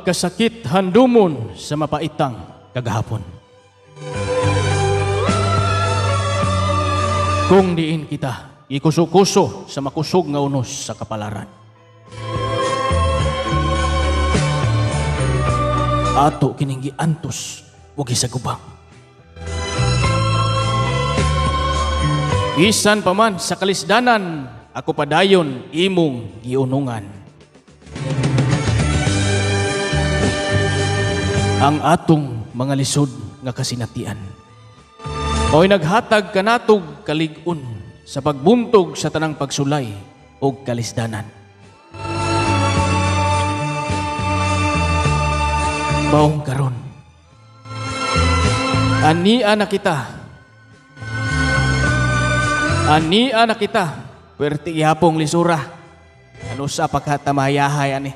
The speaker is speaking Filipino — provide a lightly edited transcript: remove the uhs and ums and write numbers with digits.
pagkasakit handumon sa mapaitang kagahapon. Kung diin kita, ikuso-kuso sa makusog nga unos sa kapalaran. Ato kining giantos ug gisagubang. Bisan pa man sa kalisdanan, ako padayon imong giunungan. Ang atong mga lisod nga kasinatian. Oy naghatag kanatog kalig-on sa pagbuntog sa tanang pagsulay o kalisdanan. Baong karon. Ania na kita. Perti ihapong lisura. Ano sa pagkatamayahay ani.